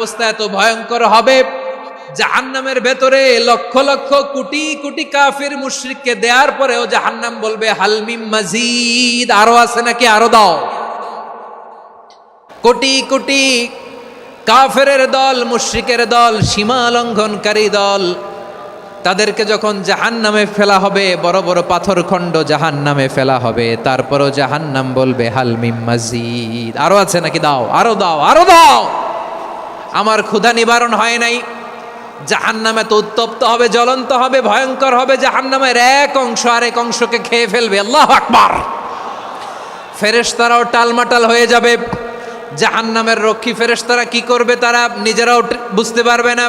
অবস্থা এত ভয়ঙ্কর হবে, জাহান্নামের ভেতরে লক্ষ লক্ষ কোটি কোটি কাফির মুশরিককে দেওয়ার পরেও জাহান্নাম বলবে হাল মিম মাজিদ, আরো আছে নাকি, আরো দাও। কোটি কোটি কাফেরের দল, মুশরিকের দল, সীমা লঙ্ঘনকারী দল, তাদেরকে যখন জাহান্নামে ফেলা হবে, বড় বড় পাথরখণ্ড জাহান্নামে ফেলা হবে, তারপরও জাহান্নাম বলবে হাল মিম মাজিদ, আরো আছে নাকি, দাও, আরো দাও, আরো দাও। আমার ক্ষুধা নিবারণ হয় নাই। জাহান্নামে তো উত্তপ্ত হবে, জ্বলন্ত হবে, ভয়ঙ্কর হবে। জাহান্নামের এক অংশ আরেক অংশকে খেয়ে ফেলবে। আল্লাহু আকবার। ফেরেশতারাও টালমাটাল হয়ে যাবে। জাহান্নামের রক্ষী ফেরেশতারা কি করবে তারা নিজেরাও বুঝতে পারবে না।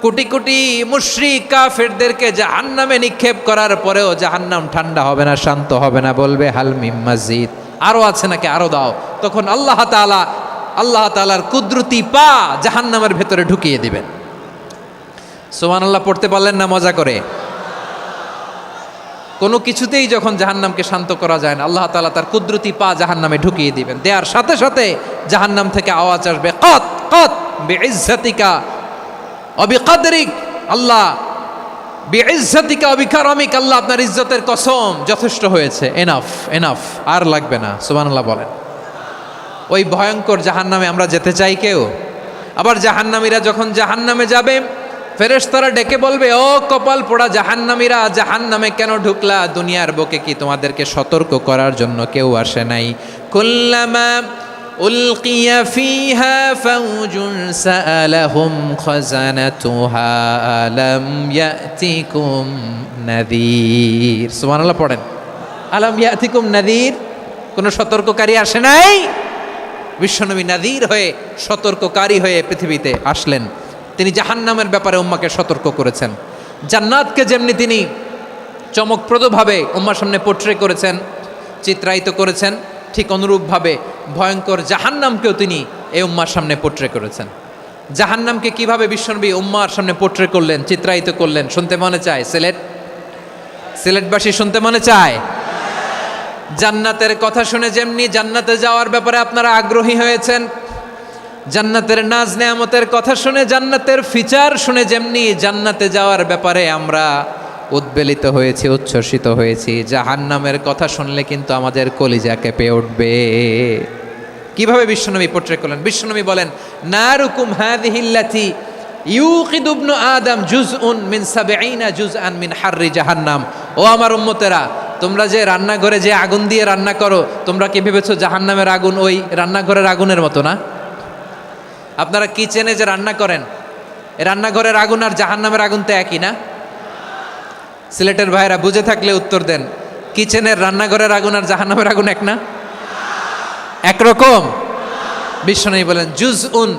কোটি কোটি মুশরিক কাফেরদেরকে জাহান্নামে নিক্ষেপ করার পরেও জাহান্নাম ঠান্ডা হবে না, শান্ত হবে না, বলবে হাল মিম মাজিদ, আরো আছে নাকি, আরো দাও। তখন আল্লাহ তাআলার কুদরতি পা জাহান্নামের ভেতরে ঢুকিয়ে দিবেন। সুবহানাল্লাহ পড়তে পারলেন না মজা করে? কোনো কিছুতেই যখন জাহান্নামকে শান্ত করা যায় না, আল্লাহ তাআলা তার কুদরতি পা জাহান্নামে ঢুকিয়ে দিবেন। দেওয়ার সাথে সাথে জাহান্নাম থেকে আওয়াজ আসবে, কত কত বিইজ্জাতিকা ওয়া বিকদরিক, আল্লাহ বিইজ্জাতিকা ওয়া বিকারমিক, আল্লাহ আপনার ইজ্জতের কসম, যথেষ্ট হয়েছে, এনাফ এনাফ, আর লাগবে না। সুবহানাল্লাহ বলেন। ওই ভয়ঙ্কর জাহান্নামে আমরা যেতে চাই কেউ? আবার জাহান্নামীরা যখন জাহান্নামে যাবে, ফেরেশতারা ডেকে বলবে, ও কপাল পোড়া জাহান্নামীরা, জাহান্নামে কেন ঢুকলা? দুনিয়ার বুকে কি তোমাদেরকে সতর্ক করার জন্য কেউ আসে নাই? কুল্লামা উলকিয়া ফিহা ফাউজুন সাআলাহুম খাজানাতুহা আলাম ইয়াতিকুম নাযীর। সুবহানাল্লাহ পড়েন। আলাম ইয়াতিকুম নাযীর, কোন সতর্ককারী আসে নাই? বিশ্বনবী নাযীর হয়ে, সতর্ককারী হয়ে পৃথিবীতে আসলেন। তিনি জাহান্নামের ব্যাপারে উম্মাকে সতর্ক করেছেন। জান্নাতকে যেমনি তিনি চমকপ্রদভাবে উম্মার সামনে পোট্রে করেছেন, চিত্রায়িত করেছেন, ঠিক অনুরূপভাবে ভয়ঙ্কর জাহান্নামকেও তিনি এই উম্মার সামনে পোট্রে করেছেন। জাহান্নামকে কিভাবে বিশ্বনবী উম্মার সামনে পোট্রে করলেন, চিত্রায়িত করলেন, শুনতে মনে চায়? সিলেটবাসী শুনতে মনে চায়? জান্নাতের কথা শুনে যেমনি জান্নাতে যাওয়ার ব্যাপারে আপনারা আগ্রহী হয়েছেন, জান্নাতের নাজ নেয়ামতের কথা শুনে, জান্নাতের ফিচার শুনে যেমনি জান্নাতে যাওয়ার ব্যাপারে আমরা উদ্বেলিত হয়েছি, উচ্ছ্বসিত হয়েছি, জাহান্নামের কথা শুনলে কিন্তু আমাদের কলিজা কেঁপে উঠবে। কিভাবে বিশ্বনবী পোট্রে করলেন? বিশ্বনবী বলেন, নারুকুম হাযিহিল্লাতী ইউকিদু ইবনু আদম জুজউন মিন ৭০ জুজআন মিন হাররি জাহান্নাম। ও আমার উম্মতেরা, তোমরা যে রান্নাঘরে যে আগুন দিয়ে রান্না করো, তোমরা কি ভেবেছো জাহান্নামের আগুন ওই রান্নাঘরের আগুনের মতো না? আপনারা কিচেনে যে রান্না করেন, রান্নাঘরের আগুন আর জাহান্নামের আগুন তো একই না? সিলেটের ভাইরা বুঝে থাকলে উত্তর দেন। কিচেনের রান্নাঘরের আগুন আর জাহান্নামের আগুন এক না? একরকম? বিশ্বনবী বলেন, জুজউন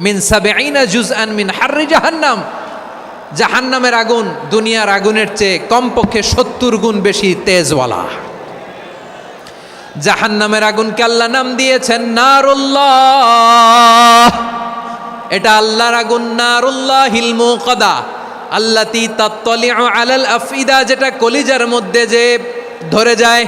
মিন ৭০ জুজআন মিন হাররি জাহান্নাম। জাহান্নামের আগুন দুনিয়ার আগুনের চেয়ে কমপক্ষে ৭০ গুণ বেশি তেজওয়ালা। জাহান্নামের আগুনকে আল্লাহ নাম দিয়েছেন নারুল্লাহ। এটা আল্লাহর আগুন, নারুল্লাহিল মুকাদা আল্লাতী তাত্তালিউ আলাল আফইদা, যেটা কলিজার মধ্যে যে ধরে যায়।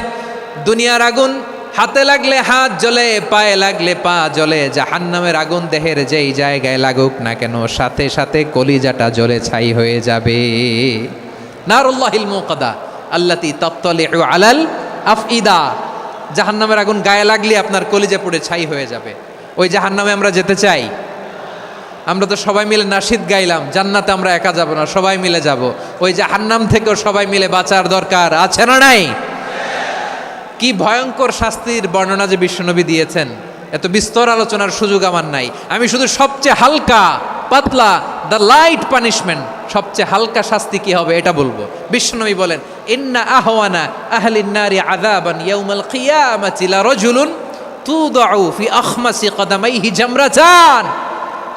দুনিয়ার আগুন হাতে লাগলে হাত জ্বলে, পায়ে লাগলে পা জ্বলে। জাহান্নামের আগুন দেহের যেই জায়গায় লাগুক না কেন, সাথে সাথে কলিজাটা জ্বলে ছাই হয়ে যাবে। নারুল্লাহিল মুকাদা আল্লাতী তাত্তালিউ আলাল আফইদা। জাহান্নামের আগুন গায়ে লাগলে আপনার কলিজা পুড়ে ছাই হয়ে যাবে। ওই জাহান্নামে আমরা যেতে চাই? আমরা তো সবাই মিলে নাশিদ গাইলাম, জান্নাতে আমরা একা যাব না, সবাই মিলে যাব। ওই জাহান্নাম থেকেও সবাই মিলে বাঁচার দরকার আছে না নাই? কি ভয়ঙ্কর শাস্তির বর্ণনা যে বিশ্বনবী দিয়েছেন, এত বিস্তর আলোচনার সুযোগ আমার নাই। আমি শুধু সবচেয়ে হালকা পাতলা, দ্য লাইট পানিশমেন্ট, সবচেয়ে হালকা শাস্তি কি হবে এটা বলবো। বিশ্বনবী বলেন, ইন্না আহওয়ানা আহলিন নারি আযাবান ইয়াউমাল কিয়ামাতি লারাজুলুন তুদাউ ফি আখমাসি কদামাইহি জামরাতান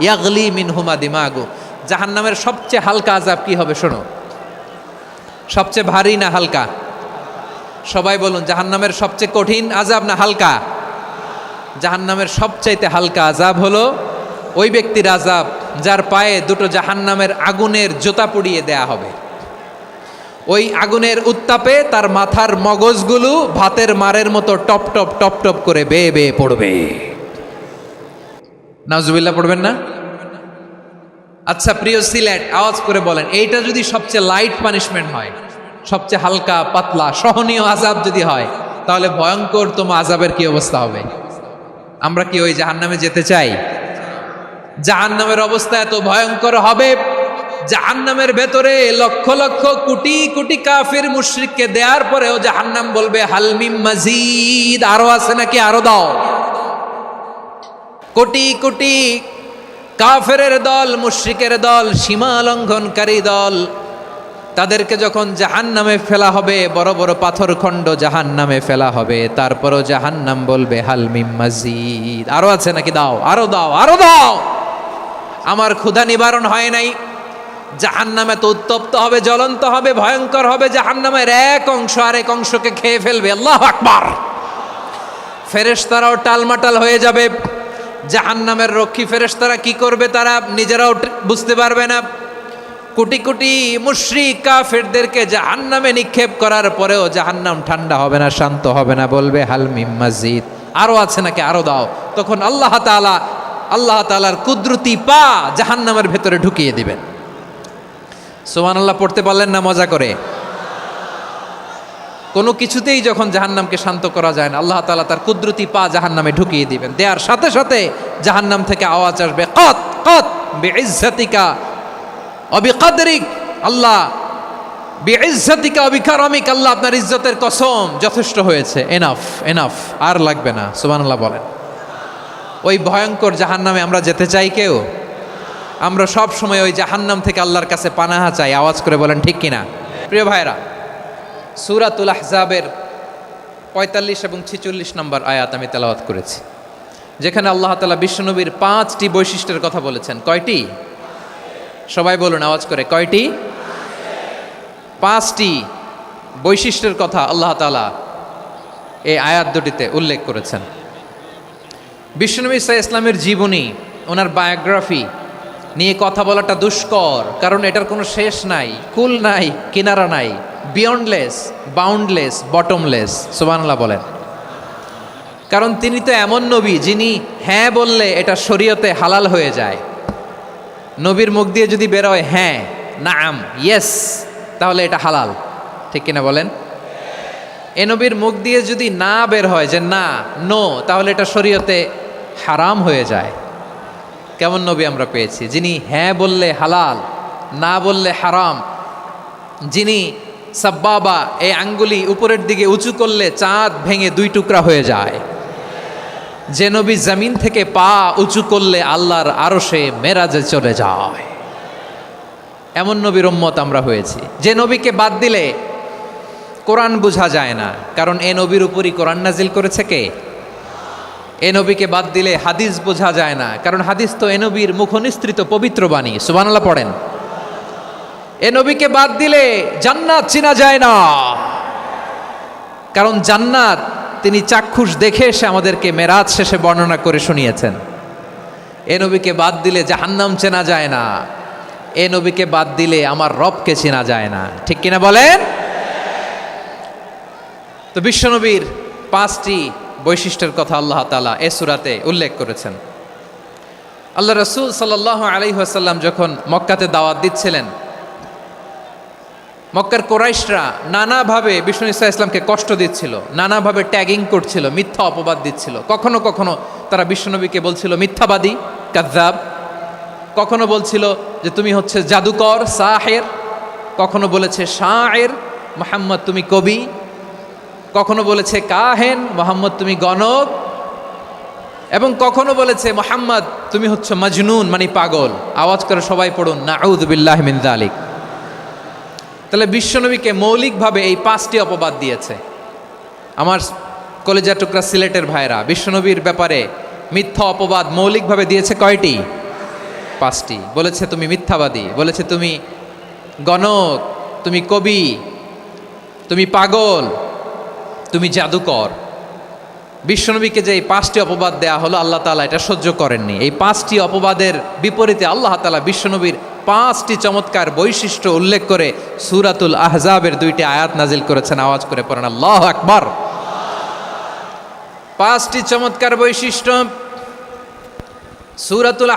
ইয়াগলি মিনহুমা দিমাগু। জাহান্নামের সবচেয়ে হালকা আযাব কি হবে শোনো। সবচেয়ে ভারী না হালকা? সবাই বলুন, জাহান্নামের সবচেয়ে কঠিন আযাব না হালকা? জাহান্নামের সবচাইতে হালকা আযাব হলো ওই ব্যক্তির আযাব যার পায়ে দুটো জাহান্নামের আগুনের জোতা পুড়িয়ে দেয়া হবে। ওই আগুনের উত্তাপে তার মাথার মগজগুলো ভাতের মারের মতো টপ টপ টপ টপ করে বেয়ে বেয়ে পড়বে। নাউজুবিল্লাহ পড়বেন না? আচ্ছা প্রিয় সিলেট, আওয়াজ করে বলেন, এইটা যদি সবচেয়ে লাইট পানিশমেন্ট হয়, সবচেয়ে হালকা পাতলা সহনীয় আযাব যদি হয়, তাহলে ভয়ঙ্কর তোমা আযাবের কি অবস্থা হবে? আমরা কি ওই জাহান্নামে যেতে চাই? জাহান্নামের অবস্থা এত ভয়ঙ্কর হবে, জাহান্নামের ভেতরে লক্ষ লক্ষ কোটি কোটি কাফির মুশরিককে দেওয়ার পরেও জাহান্নাম বলবে হাল মিন মাজিদ, আরো আছে নাকি, আরো দাও। কোটি কোটি কাফেরের দল, মুশরিকের দল, সীমা লঙ্ঘনকারী দল, তাদেরকে যখন জাহান্নামে ফেলা হবে, বড় বড় পাথর খণ্ড জাহান্নামে ফেলা হবে, তারপরও জাহান্নাম বলবে হাল মিন মাজিদ, আরো আছে নাকি, দাও, আরো দাও, আরো দাও। আমার ক্ষুধা নিবারণ হয় নাই। জাহান্নামে তো উত্তপ্ত হবে, জ্বলন্ত হবে, ভয়ঙ্কর হবে। জাহান্নামের এক অংশ আরেক অংশকে খেয়ে ফেলবে। আল্লাহু আকবার। ফেরেশতারাও টালমাটাল হয়ে যাবে। জাহান্নামের রক্ষী ফেরেশতারা কি করবে তারা নিজেরাও বুঝতে পারবে না। কোটি কোটি মুশরিক কাফেরদেরকে জাহান্নামে নিক্ষেপ করার পরেও জাহান্নাম ঠান্ডা হবে না, শান্ত হবে না, বলবে হাল মিন মাজিদ, আরো আছে নাকি, আরো দাও। তখন আল্লাহ তাআলার কুদরতি পা জাহান্নামের ভেতরে ঢুকিয়ে দিবেন। সুবহানাল্লাহ পড়তে পারলেন না মজা করে? কোনো কিছুতেই যখন জাহান্নামকে শান্ত করা যায় না, আল্লাহ তাআলা তার কুদরতি পা জাহান্নামে ঢুকিয়ে দিবেন। দেওয়ার সাথে সাথে জাহান্নাম থেকে আওয়াজ আসবে, কত কত বিইজ্জাতিকা ওয়া বিকদরিক, আল্লাহ বিইজ্জাতিকা ওয়া বিকারামিক, আল্লাহ আপনার ইজ্জতের কসম, যথেষ্ট হয়েছে, এনাফ এনাফ, আর লাগবে না। সুবহানাল্লাহ বলেন। ওই ভয়ঙ্কর জাহান্নামে আমরা যেতে চাই কেউ? আমরা সব সময় ওই জাহান্নাম থেকে আল্লাহর কাছে পানাহা চাই। আওয়াজ করে বলেন ঠিক কিনা? প্রিয় ভাইরা, সূরাতুল আহজাবের ৪৫ এবং ৪৬ নম্বর আয়াত আমি তেলাওয়াত করেছি, যেখানে আল্লাহ তাআলা বিশ্বনবীর ৫টি বৈশিষ্ট্যের কথা বলেছেন। কয়টি? সবাই বলুন আওয়াজ করে, কয়টি? ৫টি বৈশিষ্ট্যের কথা আল্লাহ তাআলা এই আয়াত দুটিতে উল্লেখ করেছেন। বিশ্বনবী সাল্লাল্লাহু আলাইহি ইসলামের জীবনী, ওনার বায়োগ্রাফি নিয়ে কথা বলাটা দুষ্কর, কারণ এটার কোনো শেষ নাই, কুল নাই, কিনারা নাই, বিয়ন্ডলেস, বাউন্ডলেস, বটমলেস। সুবহানাল্লাহ বলেন। কারণ তিনি তো এমন নবী যিনি হ্যাঁ বললে এটা শরীয়তে হালাল হয়ে যায়। নবীর মুখ দিয়ে যদি বেরোয় হ্যাঁ, নাম, ইয়েস, তাহলে এটা হালাল, ঠিক কিনা বলেন? এ নবীর মুখ দিয়ে যদি না বের হয় যে না, নো, তাহলে এটা শরীয়তে হারাম হয়ে যায়। কেমন নবী আমরা পেয়েছি, যিনি হ্যাঁ বললে হালাল, না বললে হারাম, যিনি সাব্বাবা, এই আঙ্গুলি উপরের দিকে উঁচু করলে চাঁদ ভেঙে 2 টুকরা হয়ে যায়, যে নবী জমিন থেকে পা উঁচু করলে আল্লাহর আরশে মেরাজে চলে যায়, এমন নবীর উম্মত আমরা হয়েছি। যে নবীকে বাদ দিলে কোরআন বোঝা যায় না, কারণ এ নবীর উপরই কোরআন নাজিল করেছে কে? এ নবীকে বাদ দিলে হাদিস বোঝা যায় না, কারণ হাদিস তো এ নবীর মুখনিসৃত পবিত্র বাণী। সুবহানাল্লাহ পড়েন। এ নবীকে বাদ দিলে জান্নাত চিনা যায় না, কারণ জান্নাত তিনি চাক্ষুষ দেখে এসে আমাদেরকে মেরাজ শেষে বর্ণনা করে শুনিয়েছেন। এ নবীকে বাদ দিলে জাহান্নাম চেনা যায় না, এ নবীকে বাদ দিলে আমার রবকে চেনা যায় না, ঠিক কিনা বলেন? তো বিশ্বনবীর 5টি বৈশিষ্ট্যের কথা আল্লাহ তাআলা এ সূরাতে উল্লেখ করেছেন। আল্লাহ রাসূল সাল্লাল্লাহু আলাইহি ওয়াসাল্লাম যখন মক্কাতে দাওয়াত দিচ্ছিলেন, মক্কার কুরাইশরা নানাভাবে বিষ্ণু ঈসা ইসলামকে কষ্ট দিচ্ছিল, নানাভাবে ট্যাগিং করছিল, মিথ্যা অপবাদ দিচ্ছিল। কখনো কখনো তারা বিশ্বনবীকে বলছিল মিথ্যাবাদী, কাযযাব। কখনো বলছিল যে তুমি হচ্ছে জাদুকর, সাহের। কখনো বলেছে শায়ের, মুহাম্মদ তুমি কবি। কখনো বলেছে কাহেন, মুহাম্মদ তুমি গণক। এবং কখনো বলেছে মুহাম্মদ তুমি হচ্ছে মাজনুন, মানে পাগল। আওয়াজ করে সবাই পড়ুন নাউযু বিল্লাহি মিন যালিক। তাহলে বিশ্বনবীকে মৌলিকভাবে এই 5টি অপবাদ দিয়েছে। আমার কলেজা টুকরা সিলেটের ভাইরা, বিশ্বনবীর ব্যাপারে মিথ্যা অপবাদ মৌলিকভাবে দিয়েছে কয়টি? 5টি। বলেছে তুমি মিথ্যাবাদী, বলেছে তুমি গণক, তুমি কবি, তুমি পাগল, তুমি জাদুকর। বিশ্বনবীকে যে এই 5টি অপবাদ দেয়া হলো, আল্লাহ তাআলা এটা সহ্য করেননি। এই 5টি অপবাদের বিপরীতে আল্লাহ তাআলা বিশ্বনবীর 5টি চমৎকার বৈশিষ্ট্য উল্লেখ করে সূরাতুল আহজাবের 2টি আয়াত নাজিল করেছেন। আওয়াজ করে পড়েন আল্লাহু আকবার। 5টি চমৎকার বৈশিষ্ট্য। সূরাতুল